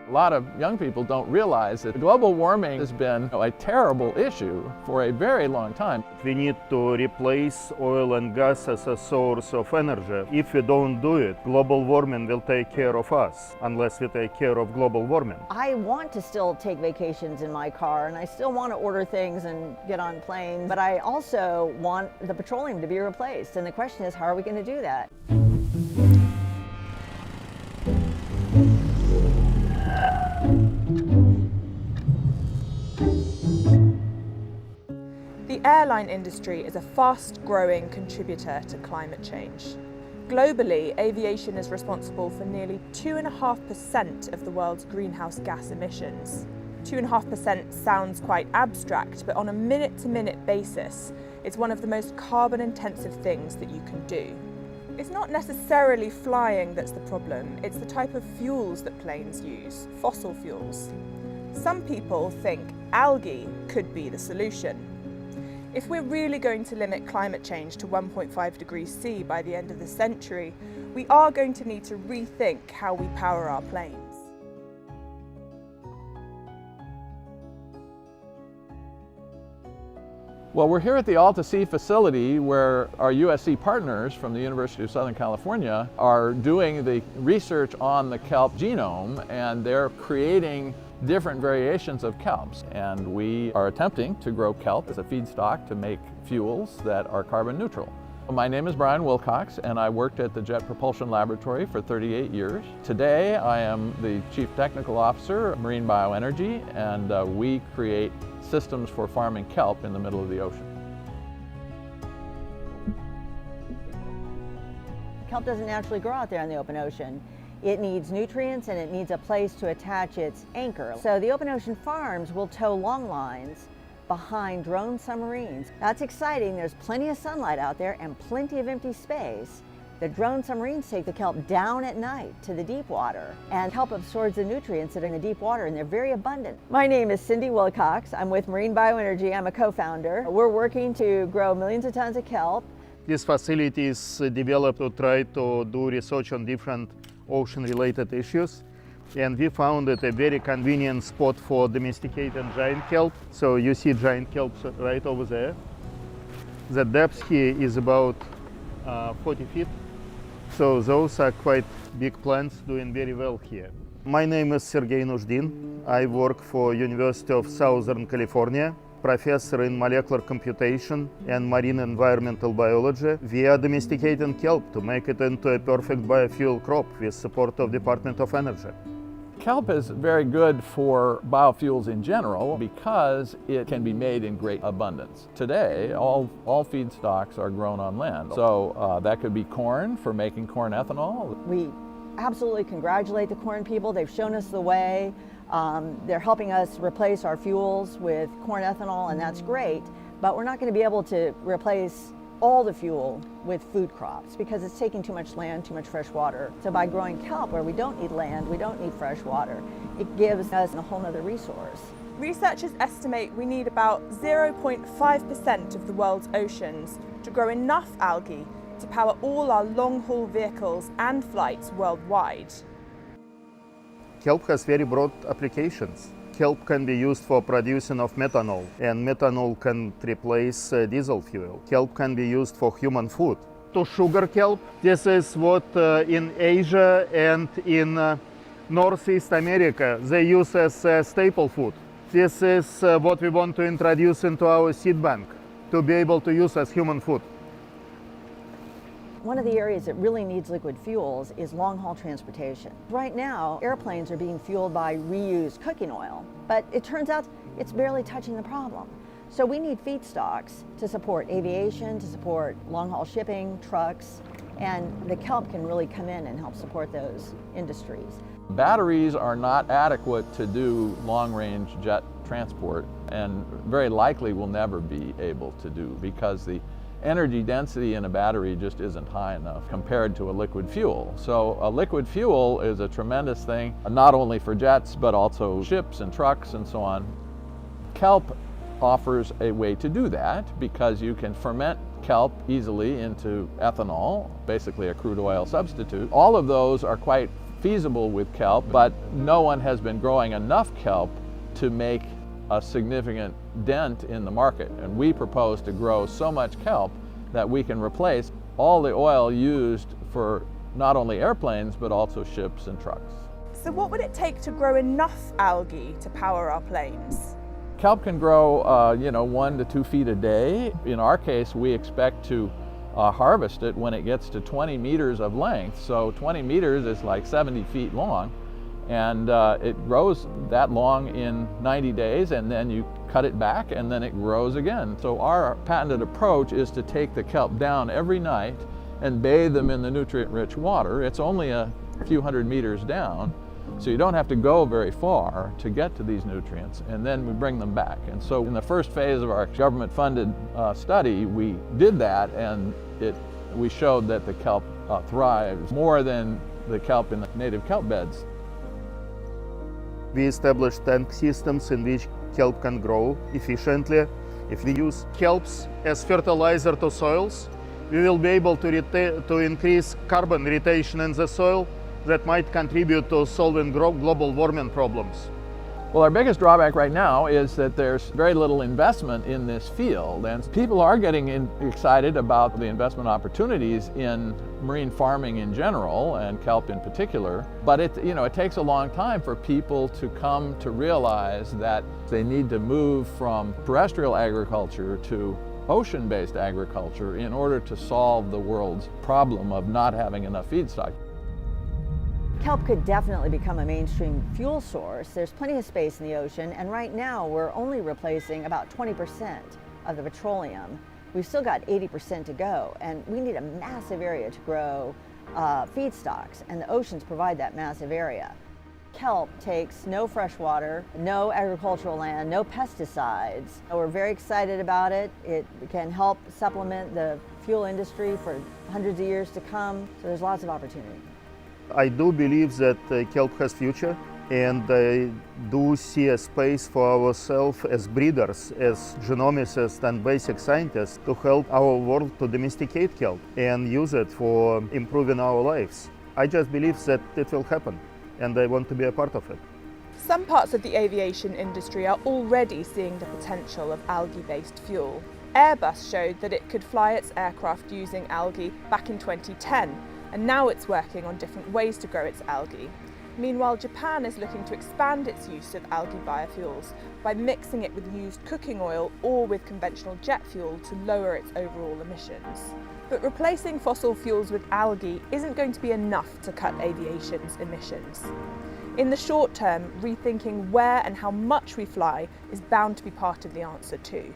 A lot of young people don't realize that global warming has been a terrible issue for a very long time. We need to replace oil and gas as a source of energy. If we don't do it, global warming will take care of us, unless we take care of global warming. I want to still take vacations in my car, and I still want to order things and get on planes, but I also want the petroleum to be replaced. And the question is, how are we going to do that? The airline industry is a fast-growing contributor to climate change. Globally, aviation is responsible for nearly 2.5% of the world's greenhouse gas emissions. 2.5% sounds quite abstract, but on a minute-to-minute basis, it's one of the most carbon-intensive things that you can do. It's not necessarily flying that's the problem, it's the type of fuels that planes use, fossil fuels. Some people think algae could be the solution. If we're really going to limit climate change to 1.5 degrees C by the end of the century, we are going to need to rethink how we power our planes. Well, we're here at the Alta-Sea facility where our USC partners from the University of Southern California are doing the research on the kelp genome, and they're creating different variations of kelps. And we are attempting to grow kelp as a feedstock to make fuels that are carbon neutral. My name is Brian Wilcox, and I worked at the Jet Propulsion Laboratory for 38 years. Today, I am the Chief Technical Officer of Marine Bioenergy, and we create systems for farming kelp in the middle of the ocean. Kelp doesn't naturally grow out there in the open ocean. It needs nutrients and it needs a place to attach its anchor. So the open ocean farms will tow long lines behind drone submarines. That's exciting. There's plenty of sunlight out there and plenty of empty space. The drone submarines take the kelp down at night to the deep water, and kelp absorbs the nutrients that are in the deep water, and they're very abundant. My name is Cindy Wilcox. I'm with Marine Bioenergy. I'm a co-founder. We're working to grow millions of tons of kelp. This facility is developed to try to do research on different ocean-related issues, and we found it a very convenient spot for domesticating giant kelp. So you see giant kelp right over there. The depth here is about 40 feet. So those are quite big plants doing very well here. My name is Sergey Нуждин. I work for University of Southern California, professor in molecular computation and marine environmental biology. We are domesticating kelp to make it into a perfect biofuel crop with support of Department of Energy. Kelp is very good for biofuels in general because it can be made in great abundance. Today, all feedstocks are grown on land. So that could be corn for making corn ethanol. We absolutely congratulate the corn people. They've shown us the way. They're helping us replace our fuels with corn ethanol, and that's great. But we're not going to be able to replace all the fuel with food crops because it's taking too much land, too much fresh water. So by growing kelp where we don't need land, we don't need fresh water, it gives us a whole other resource. Researchers estimate we need about 0.5% of the world's oceans to grow enough algae to power all our long-haul vehicles and flights worldwide. Kelp has very broad applications. Kelp can be used for producing of methanol, and methanol can replace diesel fuel. Kelp can be used for human food. To sugar kelp, this is what in Asia and in Northeast America they use as staple food. This is what we want to introduce into our seed bank to be able to use as human food. One of the areas that really needs liquid fuels is long-haul transportation. Right now, airplanes are being fueled by reused cooking oil, but it turns out it's barely touching the problem. So we need feedstocks to support aviation, to support long-haul shipping, trucks, and the kelp can really come in and help support those industries. Batteries are not adequate to do long-range jet transport, and very likely will never be able to do because the energy density in a battery just isn't high enough compared to a liquid fuel. So a liquid fuel is a tremendous thing, not only for jets, but also ships and trucks and so on. Kelp offers a way to do that because you can ferment kelp easily into ethanol, basically a crude oil substitute. All of those are quite feasible with kelp, but no one has been growing enough kelp to make a significant dent in the market. And we propose to grow so much kelp that we can replace all the oil used for not only airplanes, but also ships and trucks. So what would it take to grow enough algae to power our planes? Kelp can grow 1 to 2 feet a day. In our case, we expect to harvest it when it gets to 20 meters of length. So 20 meters is like 70 feet long. And it grows that long in 90 days, and then you cut it back and then it grows again. So our patented approach is to take the kelp down every night and bathe them in the nutrient-rich water. It's only a few hundred meters down, so you don't have to go very far to get to these nutrients, and then we bring them back. And so in the first phase of our government-funded study, we did that, and we showed that the kelp thrives more than the kelp in the native kelp beds. We established tank systems in which kelp can grow efficiently. If we use kelps as fertilizer to soils, we will be able to increase carbon retention in the soil that might contribute to solving global warming problems. Well, our biggest drawback right now is that there's very little investment in this field, and people are getting excited about the investment opportunities in marine farming in general and kelp in particular. But it takes a long time for people to come to realize that they need to move from terrestrial agriculture to ocean-based agriculture in order to solve the world's problem of not having enough feedstock. Kelp could definitely become a mainstream fuel source. There's plenty of space in the ocean, and right now we're only replacing about 20% of the petroleum. We've still got 80% to go, and we need a massive area to grow feedstocks, and the oceans provide that massive area. Kelp takes no fresh water, no agricultural land, no pesticides. We're very excited about it. It can help supplement the fuel industry for hundreds of years to come, so there's lots of opportunity. I do believe that kelp has future, and I do see a space for ourselves as breeders, as genomicists and basic scientists to help our world to domesticate kelp and use it for improving our lives. I just believe that it will happen, and I want to be a part of it. Some parts of the aviation industry are already seeing the potential of algae-based fuel. Airbus showed that it could fly its aircraft using algae back in 2010, and now it's working on different ways to grow its algae. Meanwhile, Japan is looking to expand its use of algae biofuels by mixing it with used cooking oil or with conventional jet fuel to lower its overall emissions. But replacing fossil fuels with algae isn't going to be enough to cut aviation's emissions. In the short term, rethinking where and how much we fly is bound to be part of the answer too.